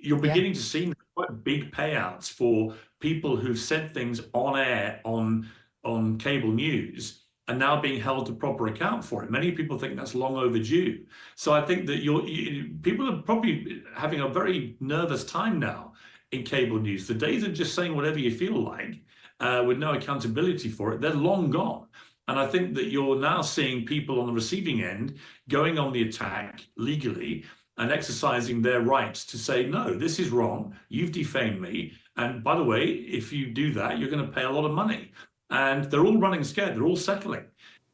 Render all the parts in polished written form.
you're Yeah. beginning to see quite big payouts for people who've said things on air on cable news and now being held to proper account for it. Many people think that's long overdue. So I think that people are probably having a very nervous time now in cable news. The days of just saying whatever you feel like with no accountability for it, they're long gone. And I think that you're now seeing people on the receiving end going on the attack legally and exercising their rights to say, no, this is wrong. You've defamed me. And by the way, if you do that, you're going to pay a lot of money. And they're all running scared. They're all settling.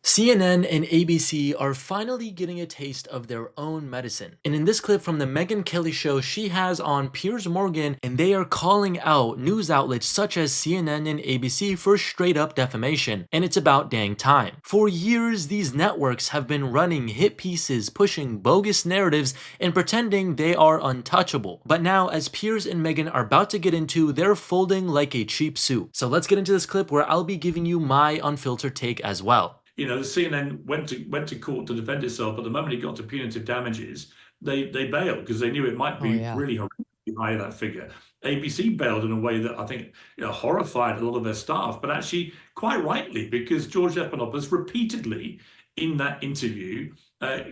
CNN and ABC are finally getting a taste of their own medicine. And in this clip from the Megyn Kelly show, she has on Piers Morgan, and they are calling out news outlets such as CNN and ABC for straight up defamation. And it's about dang time. For years, these networks have been running hit pieces, pushing bogus narratives, and pretending they are untouchable. But now, as Piers and Megyn are about to get into, they're folding like a cheap suit. So let's get into this clip where I'll be giving you my unfiltered take as well. The CNN went to court to defend itself, but the moment it got to punitive damages, they bailed because they knew it might Oh, be yeah. really horrifically high, that figure. ABC bailed in a way that I think horrified a lot of their staff, but actually quite rightly, because George Stephanopoulos repeatedly in that interview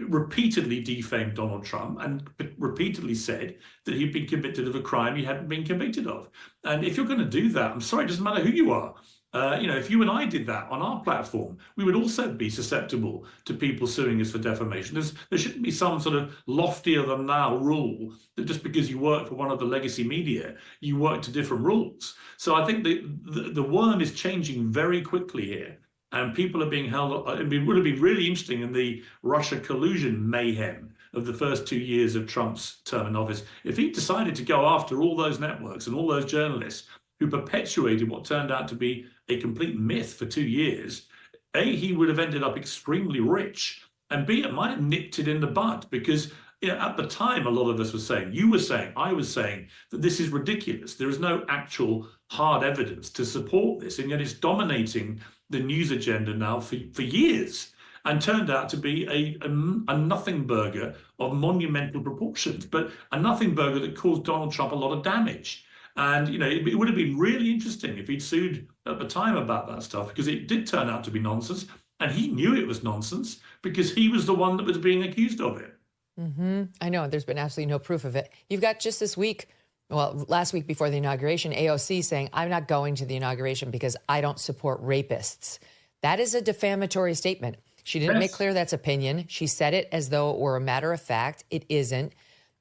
repeatedly defamed Donald Trump and repeatedly said that he'd been convicted of a crime he hadn't been convicted of. And if you're going to do that, I'm sorry, it doesn't matter who you are. If you and I did that on our platform, we would also be susceptible to people suing us for defamation. There shouldn't be some sort of loftier than thou rule that just because you work for one of the legacy media, you work to different rules. So I think the worm is changing very quickly here, and people are being held. It would have been really interesting in the Russia collusion mayhem of the first 2 years of Trump's term in office, if he decided to go after all those networks and all those journalists who perpetuated what turned out to be a complete myth for 2 years. A, he would have ended up extremely rich, and B, it might have nipped it in the bud because at the time, a lot of us were saying, you were saying, I was saying that this is ridiculous. There is no actual hard evidence to support this, and yet it's dominating the news agenda now for years, and turned out to be a nothing burger of monumental proportions, but a nothing burger that caused Donald Trump a lot of damage. And, it would have been really interesting if he'd sued at the time about that stuff, because it did turn out to be nonsense. And he knew it was nonsense because he was the one that was being accused of it. I know there's been absolutely no proof of it. You've got just this week, well, last week before the inauguration, AOC saying, I'm not going to the inauguration because I don't support rapists. That is a defamatory statement. She didn't make clear that's opinion. She said it as though it were a matter of fact. It isn't.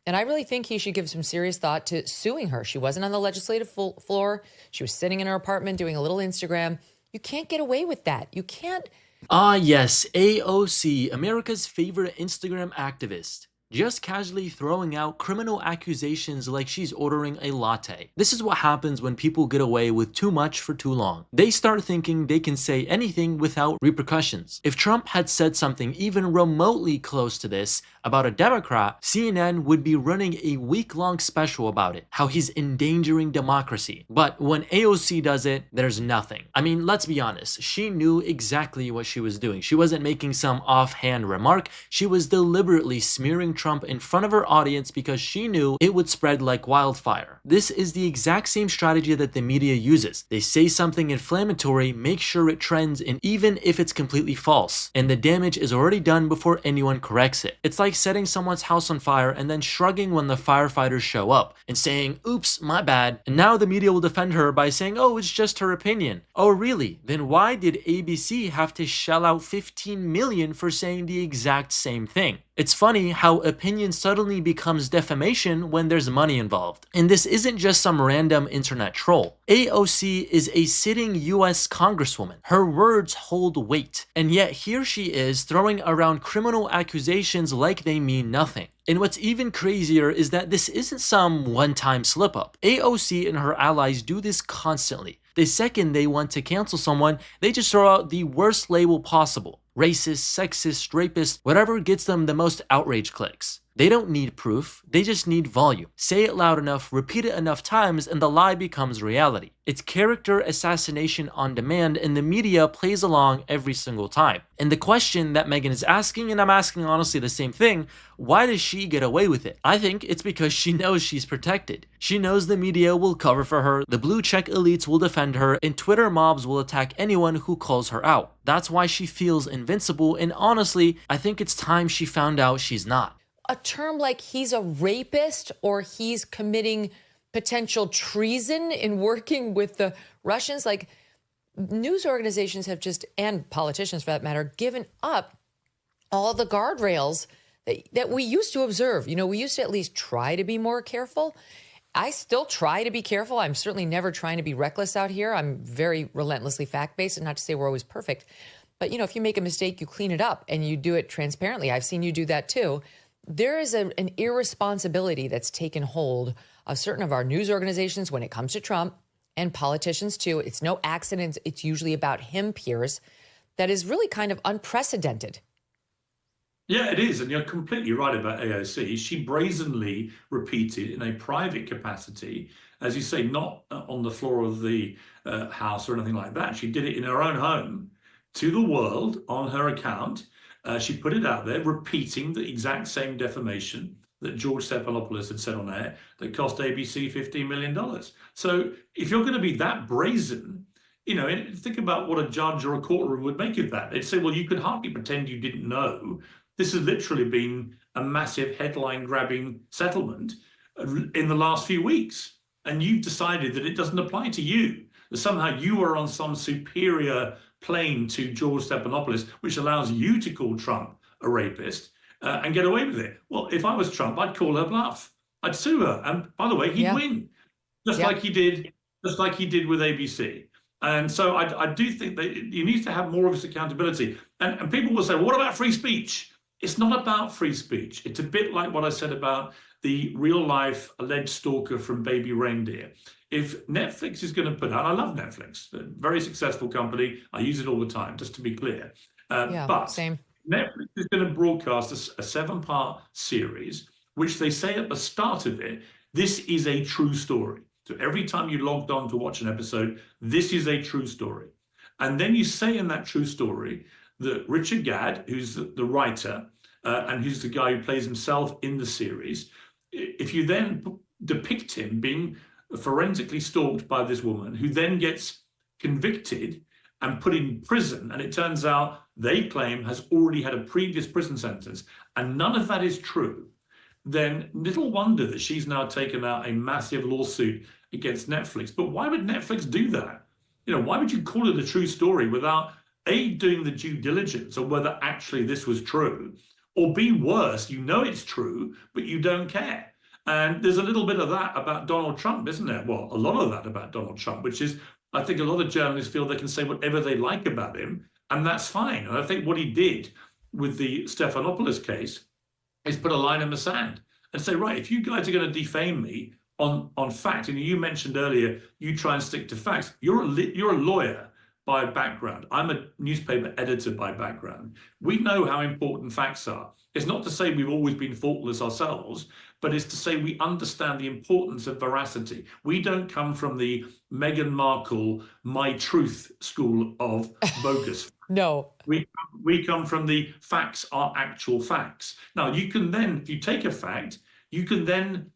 And I really think he should give some serious thought to suing her. She wasn't on the legislative floor. She was sitting in her apartment doing a little Instagram. You can't get away with that. You can't. Ah, yes, AOC, America's favorite Instagram activist. Just casually throwing out criminal accusations like she's ordering a latte. This is what happens when people get away with too much for too long. They start thinking they can say anything without repercussions. If Trump had said something even remotely close to this about a Democrat, CNN would be running a week-long special about it, how he's endangering democracy. But when AOC does it, there's nothing. I mean, let's be honest, she knew exactly what she was doing. She wasn't making some offhand remark, she was deliberately smearing Trump in front of her audience because she knew it would spread like wildfire. This is the exact same strategy that the media uses. They say something inflammatory, make sure it trends, and even if it's completely false, and the damage is already done before anyone corrects it. It's like setting someone's house on fire and then shrugging when the firefighters show up and saying, oops, my bad. And now the media will defend her by saying, oh, it's just her opinion. Oh, really? Then why did ABC have to shell out $15 million for saying the exact same thing? It's funny how opinion suddenly becomes defamation when there's money involved. And this isn't just some random internet troll. AOC is a sitting US congresswoman. Her words hold weight. And yet here she is throwing around criminal accusations like they mean nothing. And what's even crazier is that this isn't some one-time slip-up. AOC and her allies do this constantly. The second they want to cancel someone, they just throw out the worst label possible. Racist, sexist, rapist, whatever gets them the most outrage clicks. They don't need proof, they just need volume. Say it loud enough, repeat it enough times, and the lie becomes reality. It's character assassination on demand, and the media plays along every single time. And the question that Megyn is asking, and I'm asking honestly the same thing, why does she get away with it? I think it's because she knows she's protected. She knows the media will cover for her, the blue check elites will defend her, and Twitter mobs will attack anyone who calls her out. That's why she feels invincible, and honestly, I think it's time she found out she's not. A term like he's a rapist or he's committing potential treason in working with the Russians, like news organizations have just, and politicians for that matter, given up all the guardrails that we used to observe. You know, we used to at least try to be more careful. I still try to be careful. I'm certainly never trying to be reckless out here. I'm very relentlessly fact-based, and not to say we're always perfect. But, you know, if you make a mistake, you clean it up and you do it transparently. I've seen you do that too. There is an irresponsibility that's taken hold of certain of our news organizations when it comes to Trump, and politicians too. It's no accident. It's usually about him, Piers, that is really kind of unprecedented. Yeah, it is. And you're completely right about AOC. She brazenly repeated in a private capacity, as you say, not on the floor of the House or anything like that. She did it in her own home to the world on her account. She put it out there, repeating the exact same defamation that George Stephanopoulos had said on air that cost ABC $15 million. So if you're going to be that brazen, you know, think about what a judge or a courtroom would make of that. They'd say, well, you could hardly pretend you didn't know. This has literally been a massive headline-grabbing settlement in the last few weeks. And you've decided that it doesn't apply to you, that somehow you are on some superior plane to George Stephanopoulos, which allows you to call Trump a rapist and get away with it. Well, if I was Trump, I'd call her bluff. I'd sue her. And by the way, he'd win, just like he did with ABC. And so I do think that you need to have more of this accountability. And people will say, well, what about free speech? It's not about free speech. It's a bit like what I said about the real life alleged stalker from Baby Reindeer. If Netflix is going to put out, I love Netflix, a very successful company. I use it all the time, just to be clear. But same. Netflix is going to broadcast a 7-part series, which they say at the start of it, this is a true story. So every time you logged on to watch an episode, this is a true story. And then you say in that true story that Richard Gadd, who's the writer, and who's the guy who plays himself in the series, if you then depict him being forensically stalked by this woman, who then gets convicted and put in prison, and it turns out they claim has already had a previous prison sentence, and none of that is true, then little wonder that she's now taken out a massive lawsuit against Netflix. But why would Netflix do that? You know, why would you call it a true story without A, doing the due diligence on whether actually this was true, or B, worse, you know it's true, but you don't care? And there's a little bit of that about Donald Trump, isn't there? Well, a lot of that about Donald Trump, which is, I think a lot of journalists feel they can say whatever they like about him, and that's fine. And I think what he did with the Stephanopoulos case is put a line in the sand and say, right, if you guys are going to defame me on fact, and you mentioned earlier, you try and stick to facts. You're a lawyer by background. I'm a newspaper editor by background. We know how important facts are. It's not to say we've always been faultless ourselves, but it's to say we understand the importance of veracity. We don't come from the Meghan Markle, my truth school of bogus. No. We come from the facts are actual facts. Now, you can then, if you take a fact, you can then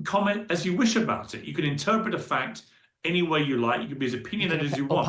comment as you wish about it. You can interpret a fact any way you like. You can be as opinionated as you want.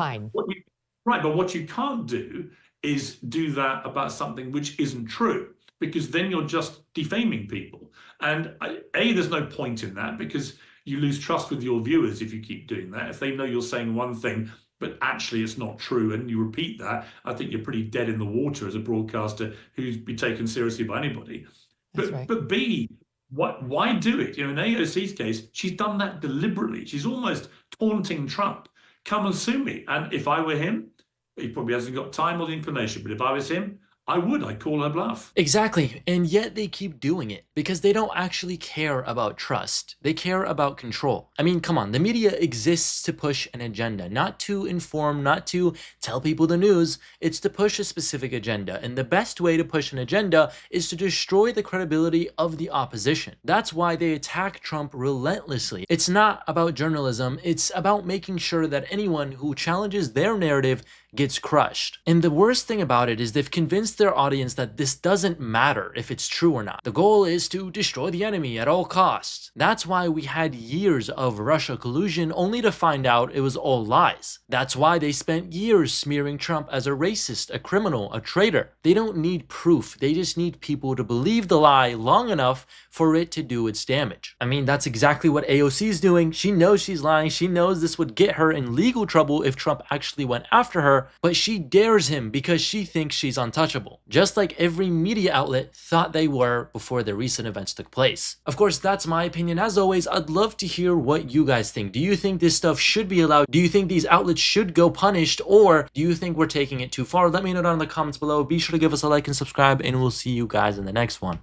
Right, but what you can't do is do that about something which isn't true, because then you're just defaming people. And A, there's no point in that, because you lose trust with your viewers if you keep doing that. If they know you're saying one thing, but actually it's not true, and you repeat that, I think you're pretty dead in the water as a broadcaster who's be taken seriously by anybody. But B, why do it? You know, in AOC's case, she's done that deliberately. She's almost taunting Trump. Come and sue me. And if I were him, he probably hasn't got time or the inclination, but if I was him, I'd call her bluff. Exactly. And yet they keep doing it because they don't actually care about trust. They care about control. I mean, come on, the media exists to push an agenda, not to inform, not to tell people the news. It's to push a specific agenda. And the best way to push an agenda is to destroy the credibility of the opposition. That's why they attack Trump relentlessly. It's not about journalism. It's about making sure that anyone who challenges their narrative gets crushed. And the worst thing about it is they've convinced their audience that this doesn't matter if it's true or not. The goal is to destroy the enemy at all costs. That's why we had years of Russia collusion only to find out it was all lies. That's why they spent years smearing Trump as a racist, a criminal, a traitor. They don't need proof. They just need people to believe the lie long enough for it to do its damage. I mean, that's exactly what AOC is doing. She knows she's lying. She knows this would get her in legal trouble if Trump actually went after her, but she dares him because she thinks she's untouchable, just like every media outlet thought they were before the recent events took place. Of course, that's my opinion. As always, I'd love to hear what you guys think. Do you think this stuff should be allowed? Do you think these outlets should go punished, or do you think we're taking it too far? Let me know down in the comments below. Be sure to give us a like and subscribe, and we'll see you guys in the next one.